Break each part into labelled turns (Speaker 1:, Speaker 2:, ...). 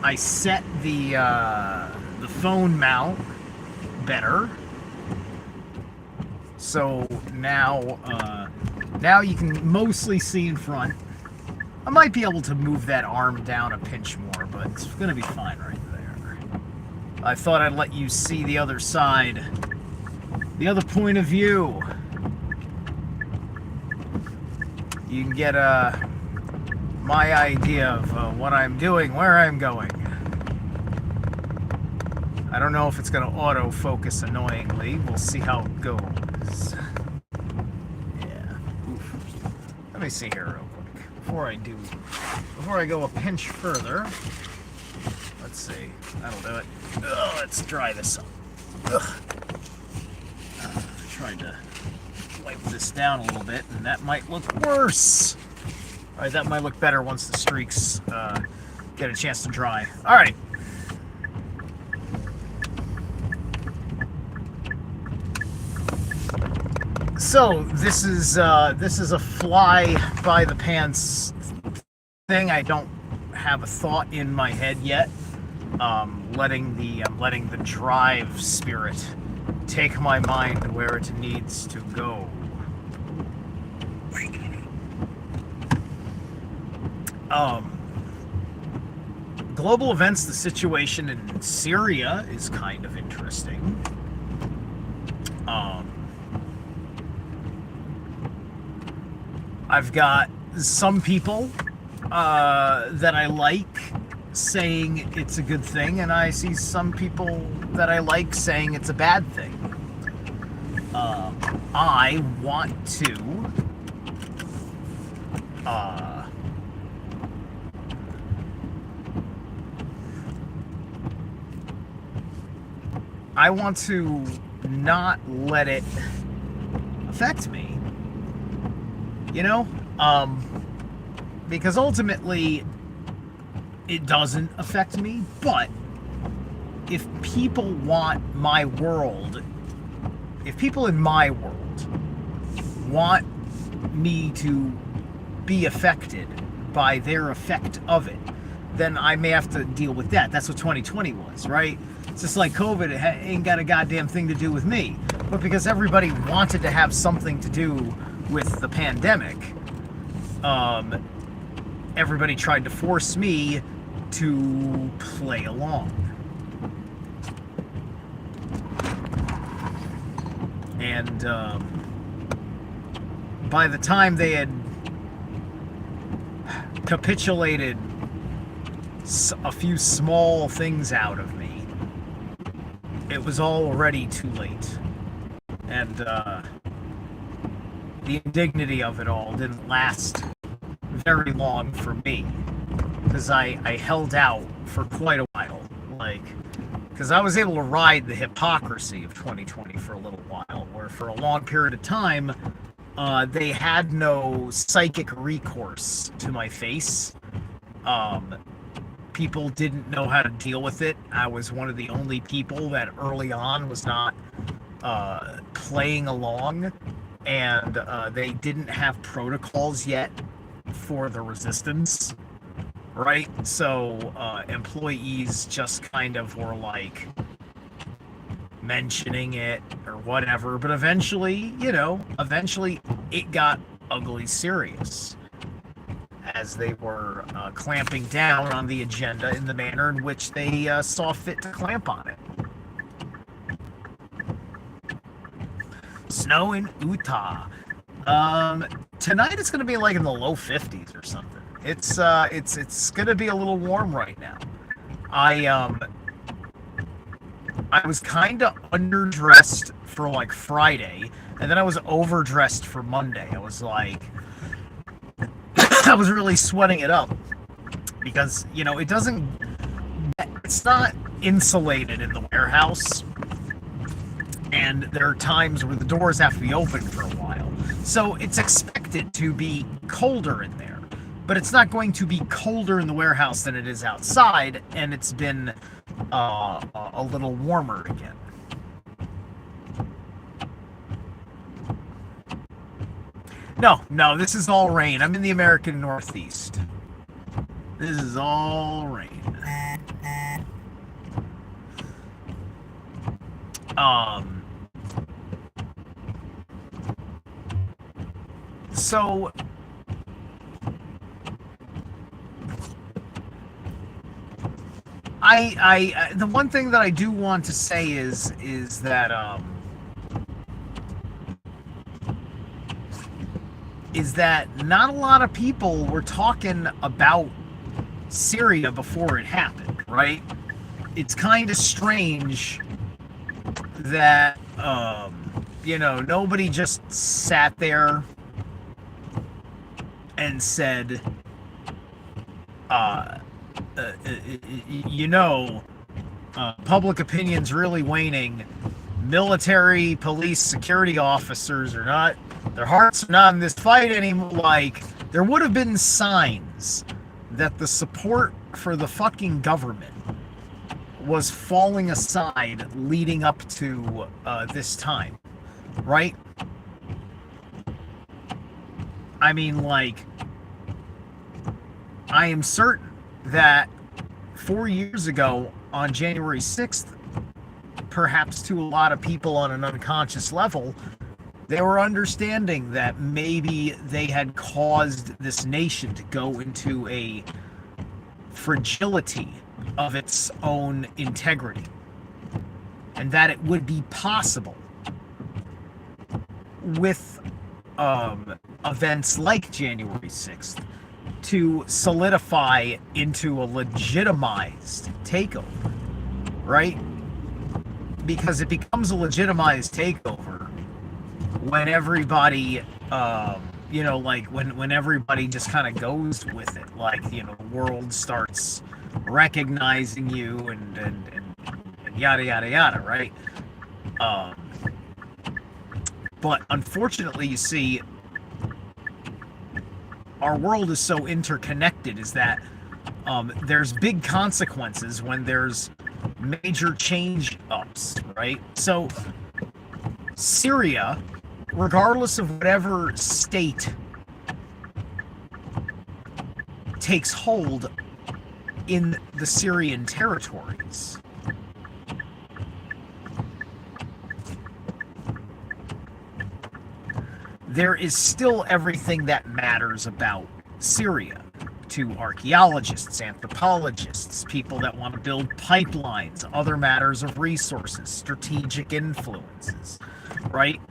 Speaker 1: I set the phone mount better, so now you can mostly see in front. I might be able to move that arm down a pinch more, but it's gonna be fine right there. I thought I'd let you see the other side, the other point of view. You can get my idea of what I'm doing, where I'm going. I don't know if it's going to auto-focus annoyingly. We'll see how it goes. Yeah. Oof. Let me see here real quick. Before I go a pinch further. Let's see. That'll do it. Ugh, let's dry this up. Ugh. Tried to wipe this down a little bit, and that might look worse. All right, that might look better once the streaks get a chance to dry. All right. So this is a fly by the pants thing. I don't have a thought in my head yet. Letting the drive spirit take my mind where it needs to go. Global events, the situation in Syria is kind of interesting. I've got some people that I like saying it's a good thing, and I see some people that I like saying it's a bad thing. I want to not let it affect me, you know, because ultimately it doesn't affect me. But if people want my world, if people in my world want me to be affected by their effect of it, then I may have to deal with that. That's what 2020 was, right? It's just like COVID, it ain't got a goddamn thing to do with me. But because everybody wanted to have something to do with the pandemic, everybody tried to force me to play along. And by the time they had capitulated a few small things out of me, it was already too late. And the indignity of it all didn't last very long for me, because I held out for quite a while, like, because I was able to ride the hypocrisy of 2020 for a little while, where for a long period of time they had no psychic recourse to my face. People didn't know how to deal with it. I was one of the only people that early on was not playing along, and they didn't have protocols yet for the resistance, right? So employees just kind of were like mentioning it or whatever, but eventually it got ugly serious, as they were clamping down on the agenda in the manner in which they saw fit to clamp on it. Snow in Utah. Tonight it's gonna be like in the low 50s or something. It's gonna be a little warm right now. I was kind of underdressed for like Friday, and then I was overdressed for Monday. I was like, I was really sweating it up because, it's not insulated in the warehouse, and there are times where the doors have to be open for a while. So it's expected to be colder in there, but it's not going to be colder in the warehouse than it is outside, and it's been a little warmer again. No, this is all rain. I'm in the American Northeast. This is all rain. Um, so the one thing that I do want to say is that not a lot of people were talking about Syria before it happened, right? It's kind of strange that nobody just sat there and said public opinion's really waning. Military, police, security officers are not, their hearts are not in this fight anymore. Like, there would have been signs that the support for the fucking government was falling aside leading up to this time, right? I mean, like, I am certain that 4 years ago on January 6th, perhaps to a lot of people on an unconscious level, they were understanding that maybe they had caused this nation to go into a fragility of its own integrity, and that it would be possible with events like January 6th to solidify into a legitimized takeover, right? Because it becomes a legitimized takeover when everybody, when everybody just kind of goes with it, like, the world starts recognizing you and yada yada yada, right? But unfortunately, you see, our world is so interconnected, is that there's big consequences when there's major change ups, right? So Syria, regardless of whatever state takes hold in the Syrian territories, there is still everything that matters about Syria to archaeologists, anthropologists, people that want to build pipelines, other matters of resources, strategic influences, right?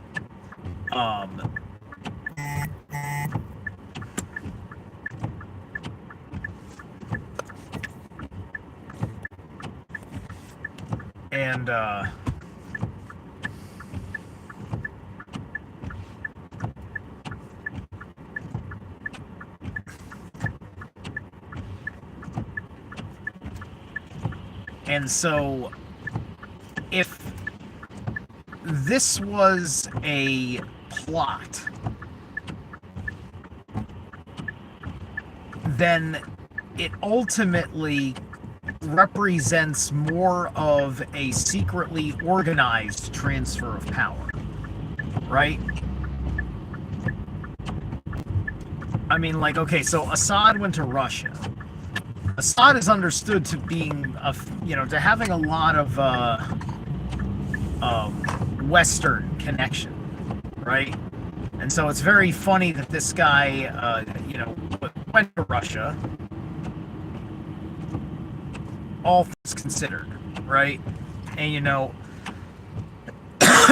Speaker 1: And so, if this was a plot, then it ultimately represents more of a secretly organized transfer of power, right? I mean, like, okay, so Assad went to Russia. Assad is understood to being, to having a lot of Western connection, right? And so it's very funny that this guy, went to Russia, all things considered, right? And,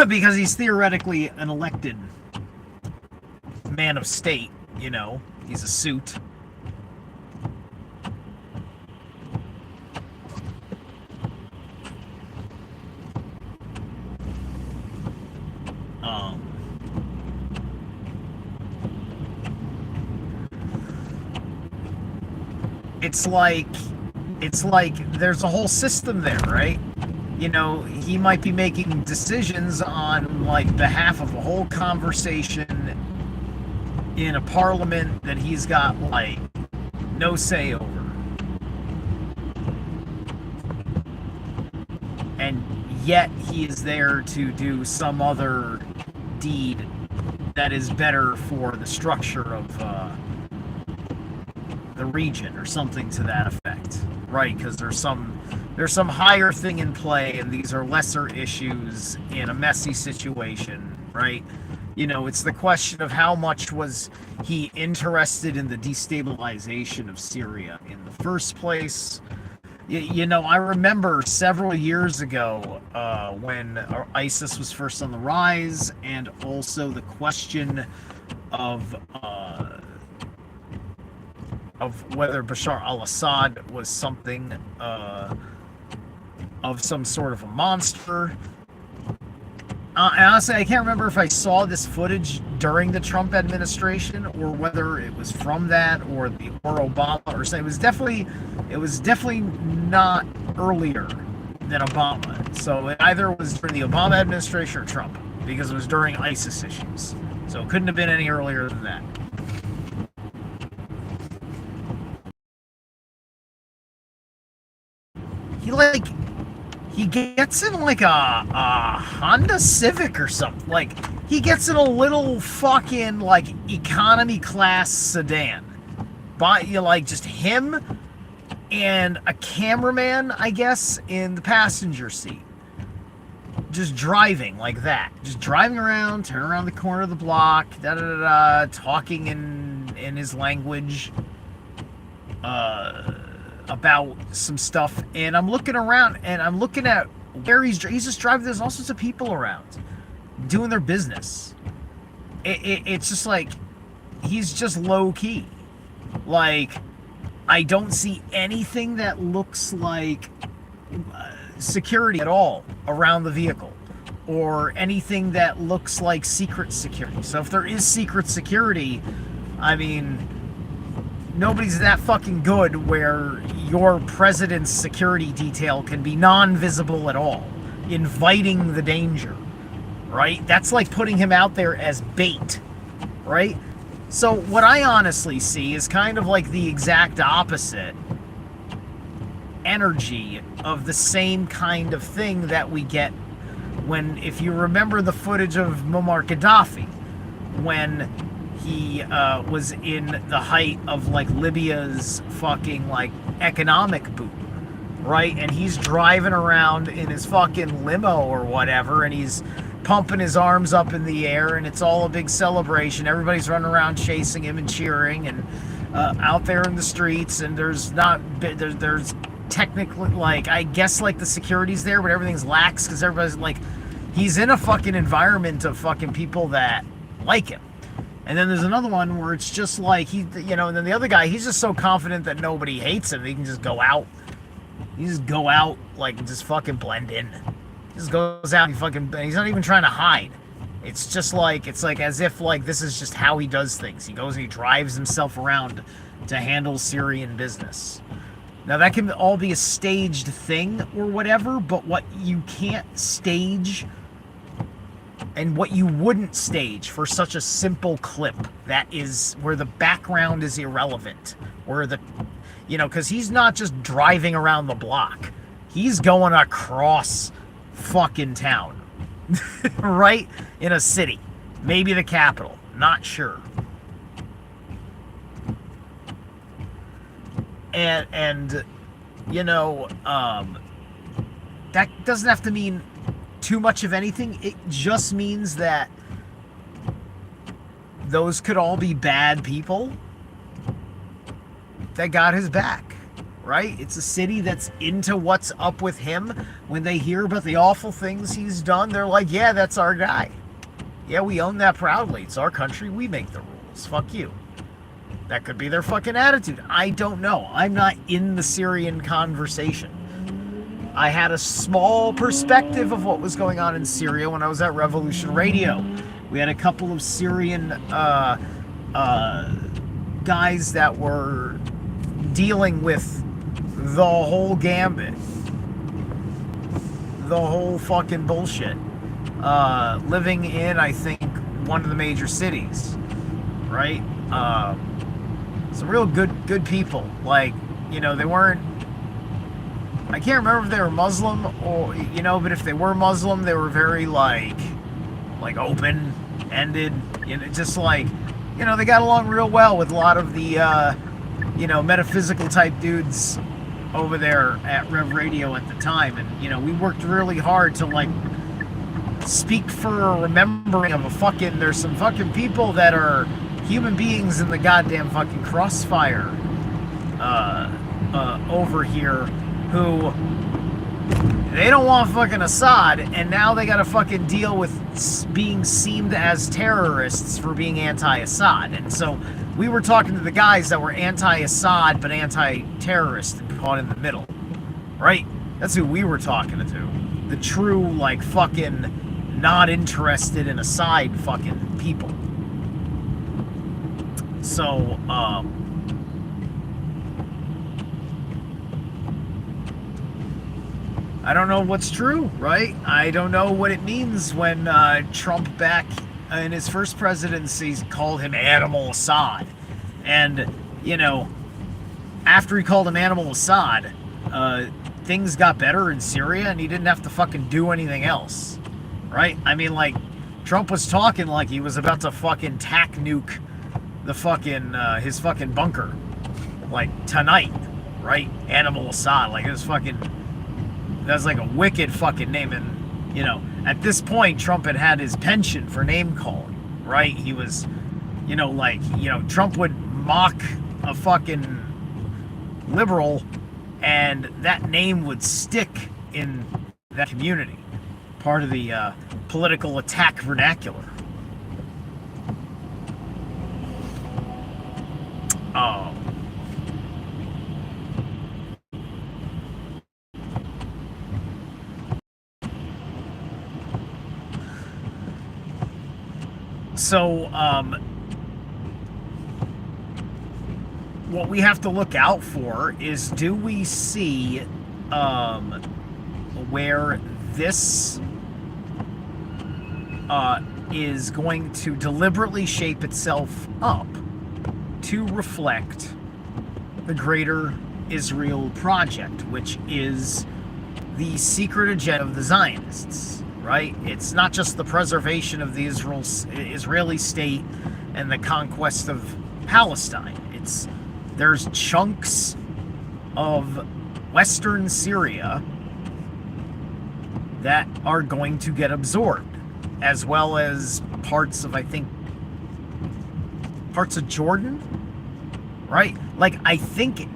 Speaker 1: because he's theoretically an elected man of state, he's a suit. It's like there's a whole system there, right? He might be making decisions on, like, behalf of a whole conversation in a parliament that he's got, like, no say over. And yet he is there to do some other deed that is better for the structure of the region or something to that effect, right? Because there's some there's some higher thing in play, and these are lesser issues in a messy situation, right? It's the question of how much was he interested in the destabilization of Syria in the first place. I remember several years ago when ISIS was first on the rise, and also the question of whether Bashar al-Assad was something of some sort of a monster. Honestly, I can't remember if I saw this footage during the Trump administration or whether it was from that or Obama or something. It was definitely not earlier than Obama. So it either was during the Obama administration or Trump, because it was during ISIS issues. So it couldn't have been any earlier than that. He gets in like a Honda Civic or something. Like, he gets in a little fucking like economy class sedan. Just him and a cameraman, I guess, in the passenger seat. Just driving like that. Just driving around, turn around the corner of the block, talking in his language. About some stuff, and I'm looking around and I'm looking at where he's just driving. There's all sorts of people around doing their business. It's just like he's just low key. Like, I don't see anything that looks like security at all around the vehicle, or anything that looks like secret security. So if there is secret security, I mean, nobody's that fucking good where your president's security detail can be non-visible at all, inviting the danger, right? That's like putting him out there as bait, right? So what I honestly see is kind of like the exact opposite energy of the same kind of thing that we get when, if you remember the footage of Muammar Gaddafi, when he was in the height of like Libya's fucking like economic boom, right? And he's driving around in his fucking limo or whatever, and he's pumping his arms up in the air, and it's all a big celebration. Everybody's running around chasing him and cheering, and out there in the streets. And there's technically, like, I guess like the security's there, but everything's lax because everybody's like, he's in a fucking environment of fucking people that like him. And then there's another one where it's just like and then the other guy, he's just so confident that nobody hates him, he can just go out. He just go out, like, just fucking blend in. He just goes out and he's not even trying to hide. It's just like, it's like as if like this is just how he does things. He goes and he drives himself around to handle Syrian business. Now that can all be a staged thing or whatever, but what you can't stage and what you wouldn't stage for such a simple clip, that is where the background is irrelevant, where because he's not just driving around the block, he's going across fucking town, right? In a city, maybe the capital, not sure. And that doesn't have to mean too much of anything. It just means that those could all be bad people that got his back, right? It's a city that's into what's up with him. When they hear about the awful things he's done, they're like, yeah, that's our guy. Yeah, we own that proudly. It's our country. We make the rules. Fuck you. That could be their fucking attitude. I don't know. I'm not in the Syrian conversation. I had a small perspective of what was going on in Syria when I was at Revolution Radio. We had a couple of Syrian guys that were dealing with the whole gambit, the whole fucking bullshit, living in, I think, one of the major cities, right? Some real good people. Like, they weren't, I can't remember if they were Muslim or, but if they were Muslim, they were very like open-ended, just like, they got along real well with a lot of the, metaphysical type dudes over there at Rev Radio at the time, and you know, we worked really hard to like speak for a remembering of a fucking. There's some fucking people that are human beings in the goddamn fucking crossfire over here who they don't want fucking Assad, and now they gotta fucking deal with being seen as terrorists for being anti-Assad. And so we were talking to the guys that were anti-Assad but anti-terrorist and caught in the middle, right? That's who we were talking to. The true, like, fucking not interested in Assad fucking people. So, I don't know what's true, right? I don't know what it means when Trump back in his first presidency called him Animal Assad. And, you know, after he called him Animal Assad, things got better in Syria and he didn't have to fucking do anything else, right? I mean, like, Trump was talking like he was about to fucking tac nuke the fucking, his fucking bunker, like, tonight, right? Animal Assad, like, it was fucking... That's like a wicked fucking name. And, you know, at this point, Trump had his penchant for name calling, right? He was, you know, like, you know, Trump would mock a fucking liberal and that name would stick in that community. Part of the political attack vernacular. Oh. So, what we have to look out for is, do we see where this is going to deliberately shape itself up to reflect the greater Israel project, which is the secret agenda of the Zionists. Right? It's not just the preservation of the Israeli state and the conquest of Palestine. There's chunks of Western Syria that are going to get absorbed, as well as parts of, I think, parts of Jordan, right? Like, I think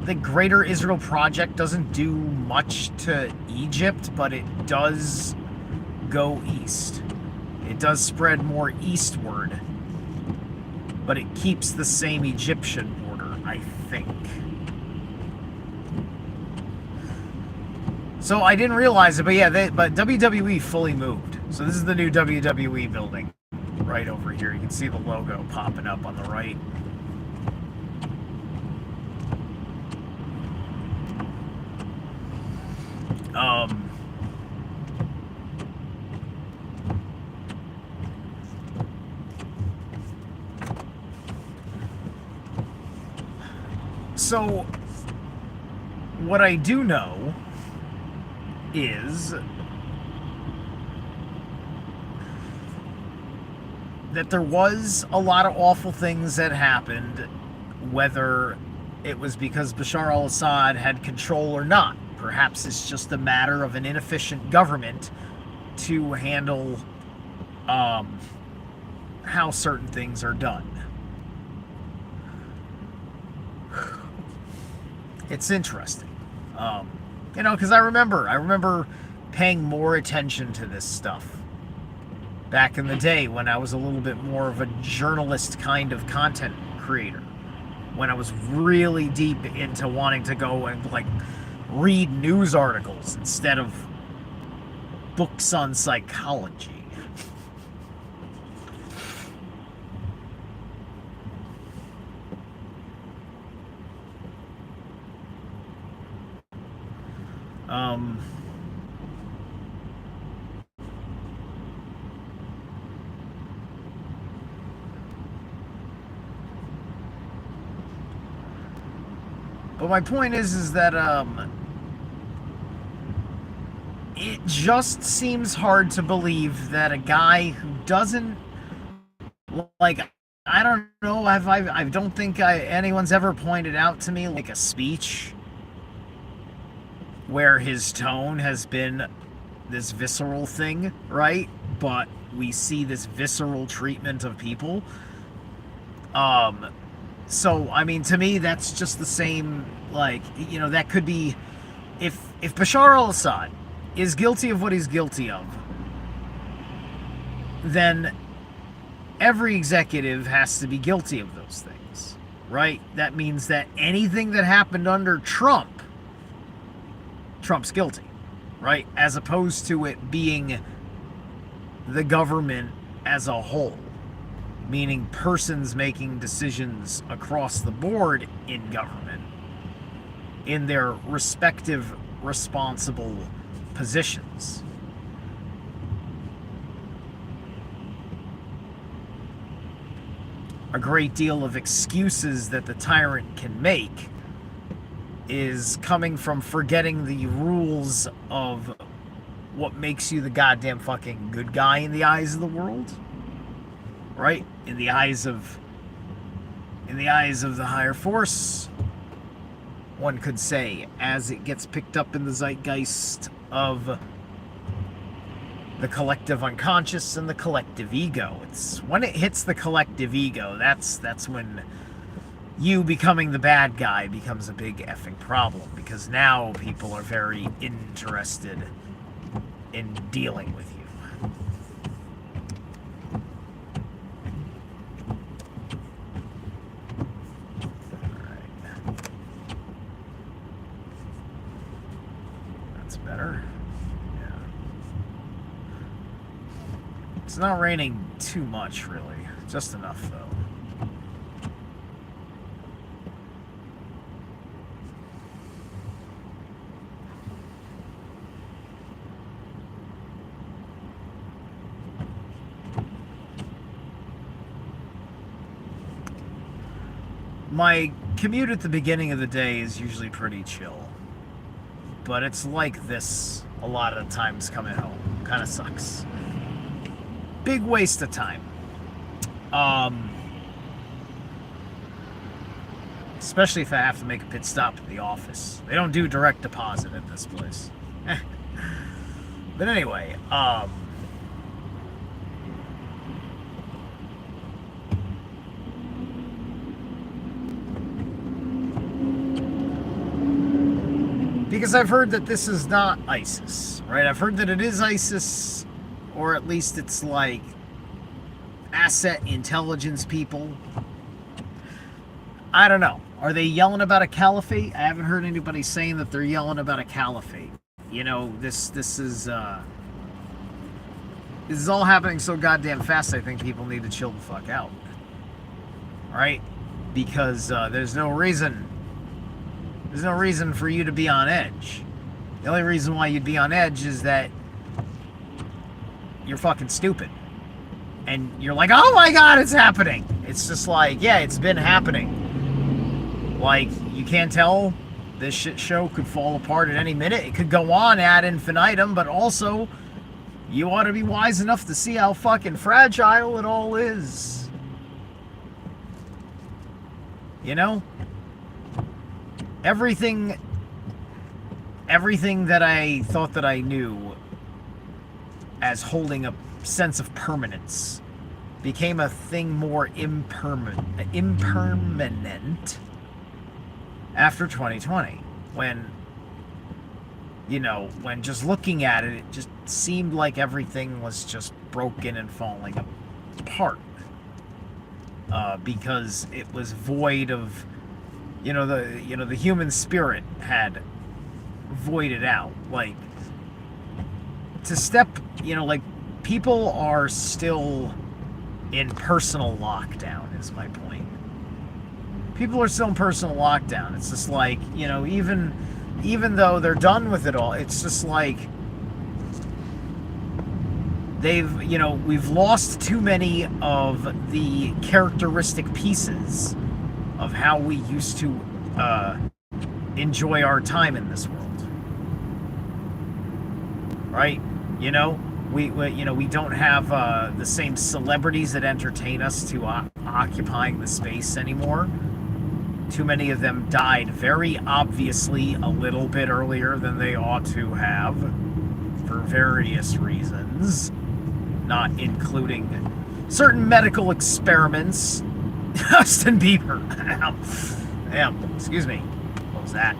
Speaker 1: the Greater Israel Project doesn't do much to Egypt, but it does go east. It does spread more eastward, but it keeps the same Egyptian border, I think. So I didn't realize it, but yeah, but WWE fully moved. So this is the new WWE building right over here. You can see the logo popping up on the right. So, what I do know is that there was a lot of awful things that happened, whether it was because Bashar al-Assad had control or not. Perhaps it's just a matter of an inefficient government to handle how certain things are done. It's interesting, you know, because I remember paying more attention to this stuff back in the day when I was a little bit more of a journalist kind of content creator, when I was really deep into wanting to go and like read news articles instead of books on psychology. But my point is that it just seems hard to believe that a guy who doesn't, like, I don't know, I don't think anyone's ever pointed out to me like a speech where his tone has been this visceral thing, right? But we see this visceral treatment of people. So, I mean, to me, that's just the same, like, you know, that could be, if Bashar al-Assad is guilty of what he's guilty of, then every executive has to be guilty of those things, right? That means that anything that happened under Trump's guilty, right? As opposed to it being the government as a whole, meaning persons making decisions across the board in government in their respective responsible positions. A great deal of excuses that the tyrant can make is coming from forgetting the rules of what makes you the goddamn fucking good guy in the eyes of the world, right? In the eyes of the higher force, one could say, as it gets picked up in the zeitgeist of the collective unconscious and the collective ego. It's when it hits the collective ego, that's when you becoming the bad guy becomes a big effing problem, because now people are very interested in dealing with you. Alright. That's better. Yeah. It's not raining too much, really. Just enough, though. My commute at the beginning of the day is usually pretty chill, but it's like this a lot of the times coming home. Kind of sucks. Big waste of time. Especially if I have to make a pit stop at the office. They don't do direct deposit at this place. But anyway, because I've heard that this is not ISIS, right? I've heard that it is ISIS, or at least it's like asset intelligence people. I don't know. Are they yelling about a caliphate? I haven't heard anybody saying that they're yelling about a caliphate. You know, this is all happening so goddamn fast. I think people need to chill the fuck out, right? Because there's no reason for you to be on edge. The only reason why you'd be on edge is that you're fucking stupid. And you're like, oh my god, it's happening. It's just like, yeah, it's been happening. Like, you can't tell this shit show could fall apart at any minute. It could go on ad infinitum, but also, you ought to be wise enough to see how fucking fragile it all is. You know? Everything that I thought that I knew as holding a sense of permanence became a thing more impermanent after 2020, when, you know, when just looking at it, it just seemed like everything was just broken and falling apart, because it was void of, the human spirit had voided out. Like, to step, like, people are still in personal lockdown, is my point. People are still in personal lockdown. It's just like, even though they're done with it all, it's just like we've lost too many of the characteristic pieces of how we used to enjoy our time in this world, right? We don't have the same celebrities that entertain us to occupying the space anymore. Too many of them died very obviously a little bit earlier than they ought to have for various reasons, not including certain medical experiments. Justin Bieber. Damn, excuse me. What was that?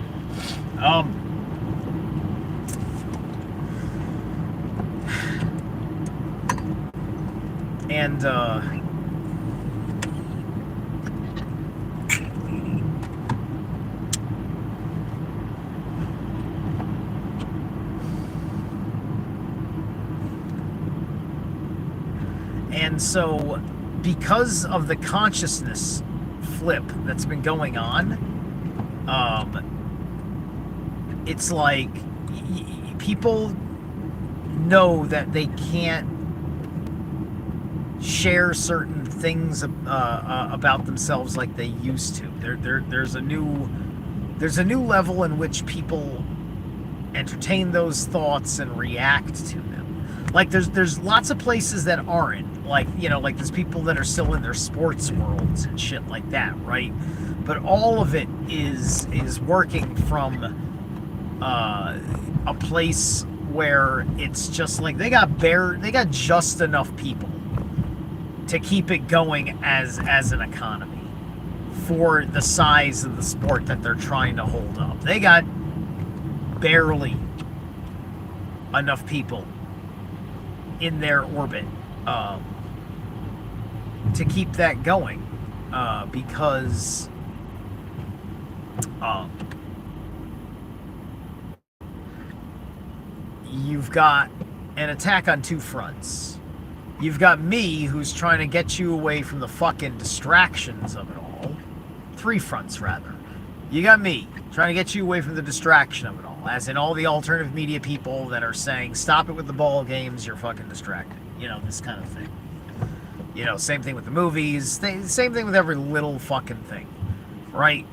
Speaker 1: And so, because of the consciousness flip that's been going on, it's like people know that they can't share certain things about themselves like they used to. There's a new level in which people entertain those thoughts and react to them. Like there's lots of places that aren't. Like, you know, like there's people that are still in their sports worlds and shit like that, right? But all of it is working from a place where it's just like they got just enough people to keep it going as an economy for the size of the sport that they're trying to hold up. They got barely enough people in their orbit to keep that going, because you've got an attack on two fronts. You've got me, who's trying to get you away from the fucking distractions of it all. Three fronts, rather. You got me, trying to get you away from the distraction of it all. As in all the alternative media people that are saying, stop it with the ball games, you're fucking distracted. You know, this kind of thing. You know, same thing with the movies. Same thing with every little fucking thing. Right?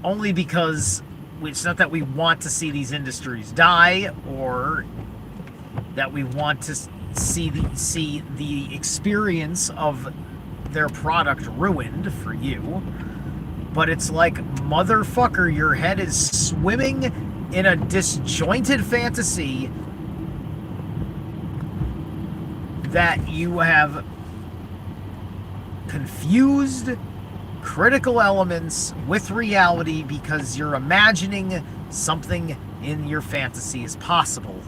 Speaker 1: Only because it's not that we want to see these industries die, or that we want to see the experience of their product ruined for you. But it's like, motherfucker, your head is swimming in a disjointed fantasy that you have confused critical elements with reality because you're imagining something in your fantasy is possible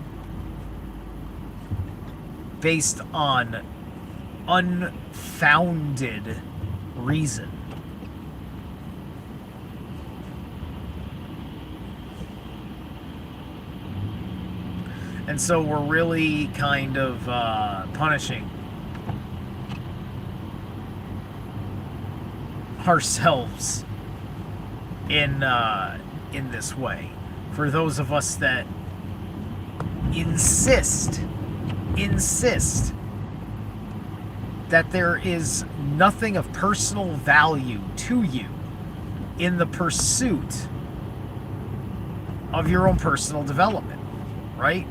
Speaker 1: based on unfounded reason. And so we're really kind of punishing ourselves in this way. For those of us that insist that there is nothing of personal value to you in the pursuit of your own personal development, right?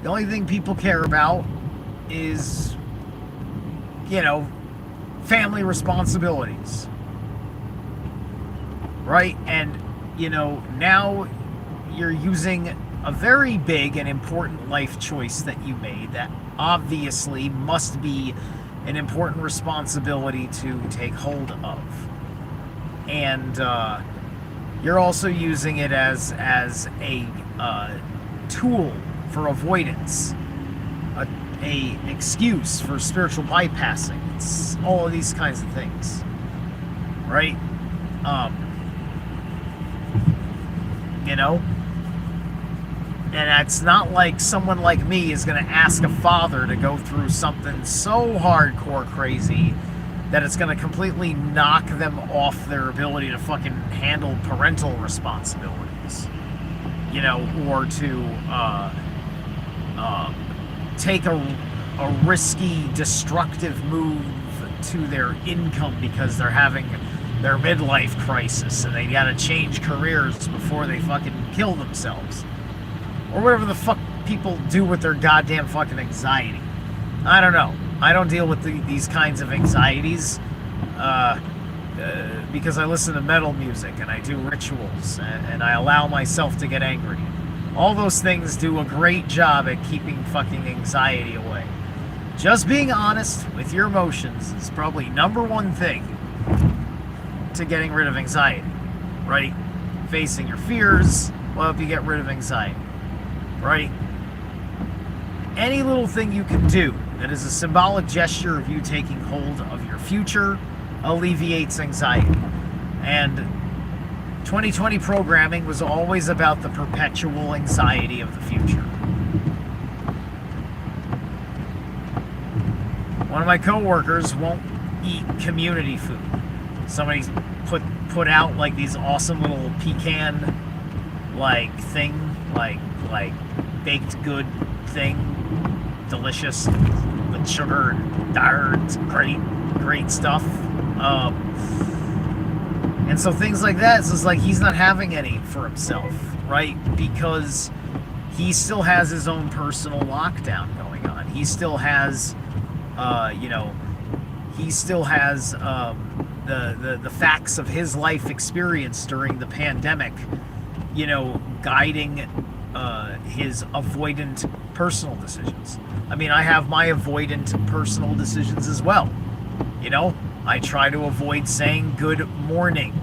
Speaker 1: The only thing people care about is, you know, family responsibilities, right? And, you know, now you're using a very big and important life choice that you made that obviously must be an important responsibility to take hold of. And you're also using it as a tool for avoidance, a excuse for spiritual bypassing. It's all of these kinds of things, right? You know, and it's not like someone like me is going to ask a father to go through something so hardcore crazy that it's going to completely knock them off their ability to fucking handle parental responsibilities, you know, or to take a risky, destructive move to their income because they're having their midlife crisis and they gotta change careers before they fucking kill themselves. Or whatever the fuck people do with their goddamn fucking anxiety. I don't know. I don't deal with these kinds of anxieties because I listen to metal music and I do rituals and I allow myself to get angry. All those things do a great job at keeping fucking anxiety away. Just being honest with your emotions is probably number one thing to getting rid of anxiety, right? Facing your fears will help you get rid of anxiety, right? Any little thing you can do that is a symbolic gesture of you taking hold of your future alleviates anxiety. And 2020 programming was always about the perpetual anxiety of the future. One of my coworkers won't eat community food. Somebody's put out like these awesome little pecan like thing, like baked good thing, delicious with sugar and dart. It's great stuff. And so things like that, so it's like he's not having any for himself, right? Because he still has his own personal lockdown going on. He still has, he still has the facts of his life experience during the pandemic, guiding his avoidant personal decisions. I mean, I have my avoidant personal decisions as well. I try to avoid saying good morning.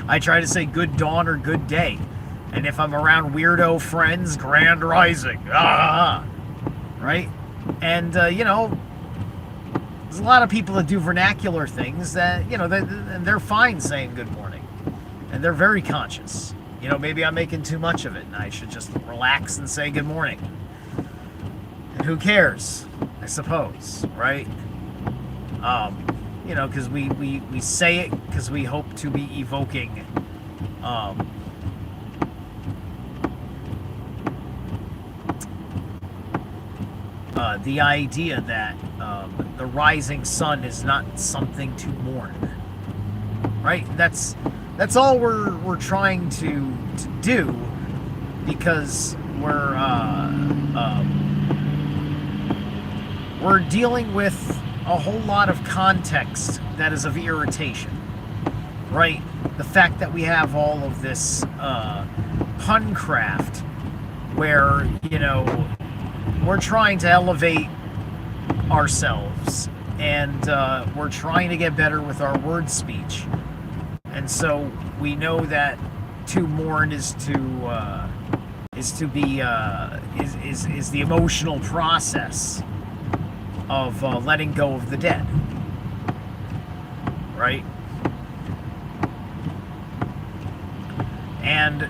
Speaker 1: I try to say good dawn or good day. And if I'm around weirdo friends, grand rising. Right? And, there's a lot of people that do vernacular things that, they're fine saying good morning. And they're very conscious. Maybe I'm making too much of it and I should just relax and say good morning. And who cares? I suppose, right? Because we say it because we hope to be evoking the idea that the rising sun is not something to mourn, right? That's all we're trying to do, because we're dealing with a whole lot of context that is of irritation, right? The fact that we have all of this pun craft where, we're trying to elevate ourselves and we're trying to get better with our word speech. And so we know that to mourn is the emotional process of letting go of the dead, right? And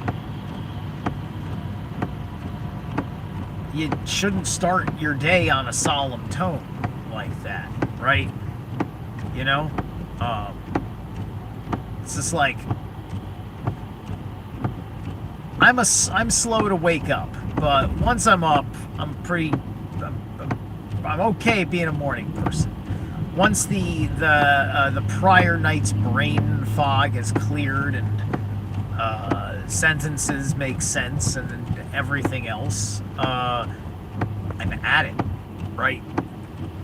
Speaker 1: you shouldn't start your day on a solemn tone like that, right? It's just like I'm slow to wake up, but once I'm up, I'm okay being a morning person. Once the prior night's brain fog has cleared and sentences make sense and everything else, I'm at it, right?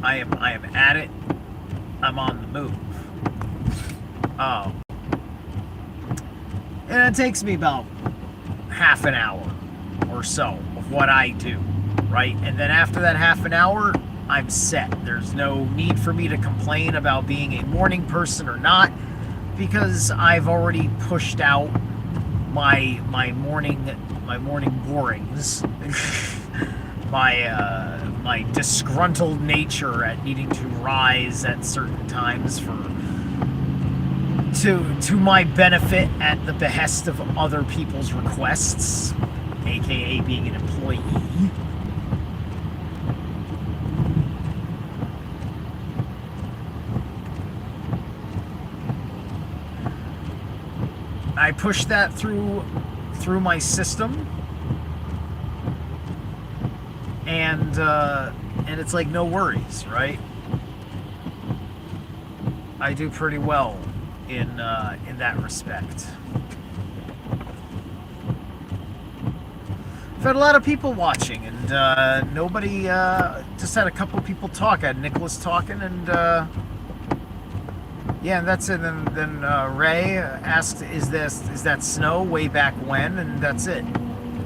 Speaker 1: I am at it. I'm on the move. And it takes me about half an hour or so of what I do, right? And then after that half an hour, I'm set. There's no need for me to complain about being a morning person or not, because I've already pushed out my morning borings, my disgruntled nature at needing to rise at certain times to my benefit at the behest of other people's requests, aka being an employee. I push that through my system, and it's like no worries, right? I do pretty well in that respect. I've had a lot of people watching, and nobody, just had a couple of people talk. I had Nicholas talking, and Yeah, and that's it. Then Ray asked, "Is that snow way back when?" And that's it.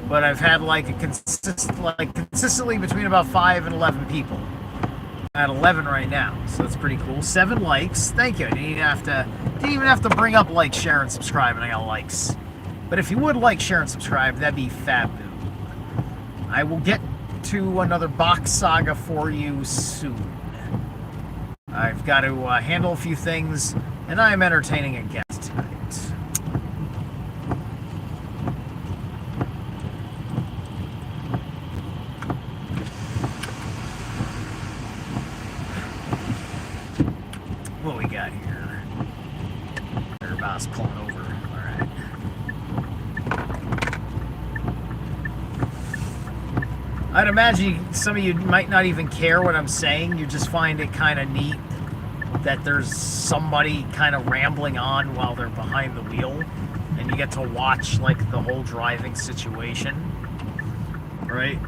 Speaker 1: But I've had like consistently between about 5 and 11 people. I'm at 11 right now, so that's pretty cool. 7 likes. Thank you. I didn't even have to bring up like, share, and subscribe, and I got likes. But if you would like, share, and subscribe, that'd be fab. I will get to another box saga for you soon. I've got to handle a few things, and I am entertaining a guest tonight. What we got here? Everybody's pulling over. All right. I'd imagine some of you might not even care what I'm saying. You just find it kind of neat that there's somebody kind of rambling on while they're behind the wheel, and you get to watch like the whole driving situation, right?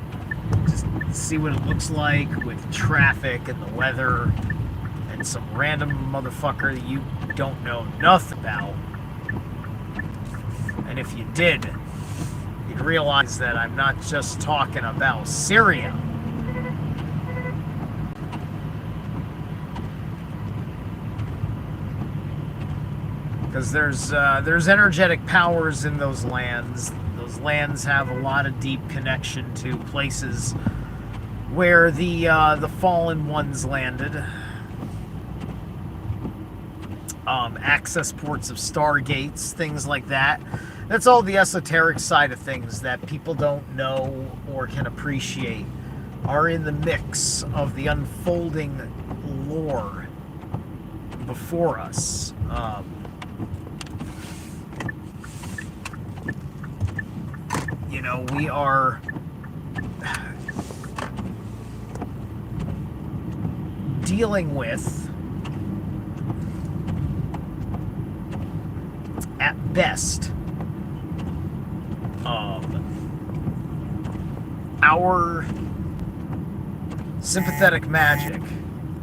Speaker 1: Just see what it looks like with traffic and the weather and some random motherfucker that you don't know nothing about. And if you did, you'd realize that I'm not just talking about Syria. Because there's energetic powers in those lands. Those lands have a lot of deep connection to places where the fallen ones landed. Access ports of stargates, things like that. That's all the esoteric side of things that people don't know or can appreciate are in the mix of the unfolding lore before us. You know, we are dealing with, at best, our sympathetic magic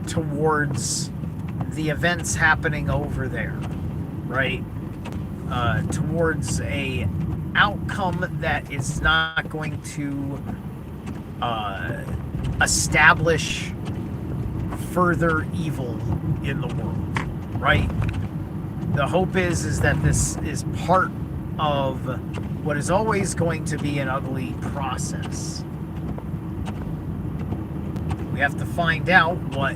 Speaker 1: towards the events happening over there, right? Towards a outcome that is not going to establish further evil in the world, right? The hope is that this is part of what is always going to be an ugly process. We have to find out what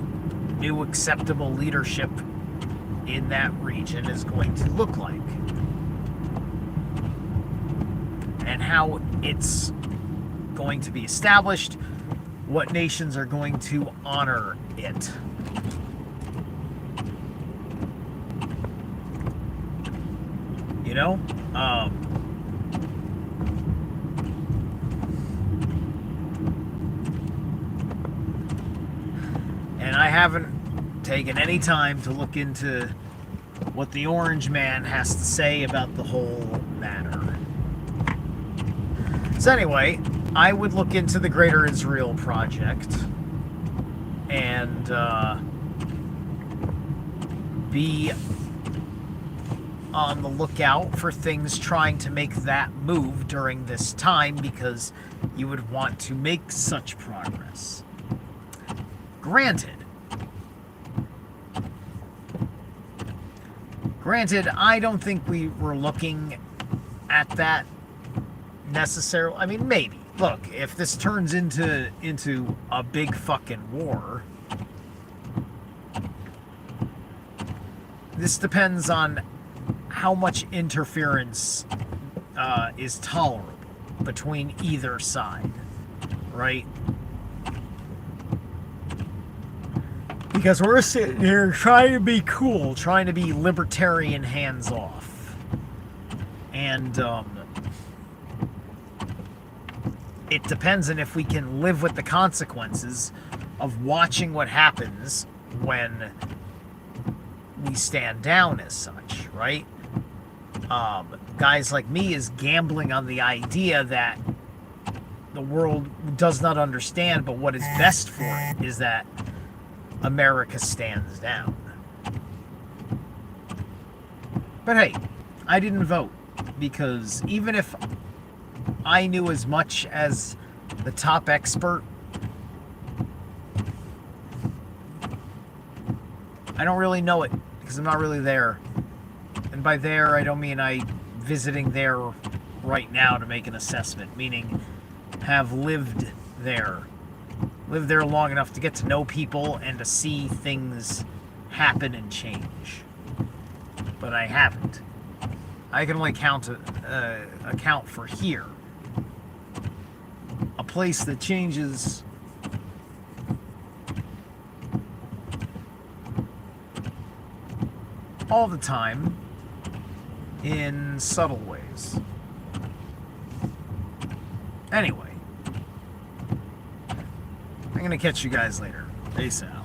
Speaker 1: new acceptable leadership in that region is going to look like, and how it's going to be established, what nations are going to honor it. You know? And I haven't taken any time to look into what the Orange Man has to say about the whole matter. So anyway, I would look into the Greater Israel Project and be on the lookout for things trying to make that move during this time, because you would want to make such progress. Granted, I don't think we were looking at that necessarily. I mean, maybe. Look, if this turns into a big fucking war, this depends on how much interference is tolerable between either side, right? Because we're sitting here trying to be cool, trying to be libertarian hands-off. And it depends on if we can live with the consequences of watching what happens when we stand down as such, right? Guys like me is gambling on the idea that the world does not understand, but what is best for it is that America stands down. But hey, I didn't vote because even if I knew as much as the top expert, I don't really know it because I'm not really there. And by there, I don't mean I visiting there right now to make an assessment, meaning have lived there long enough to get to know people and to see things happen and change. But I haven't. I can only account for here. A place that changes all the time in subtle ways. Anyway, I'm gonna catch you guys later. Peace out.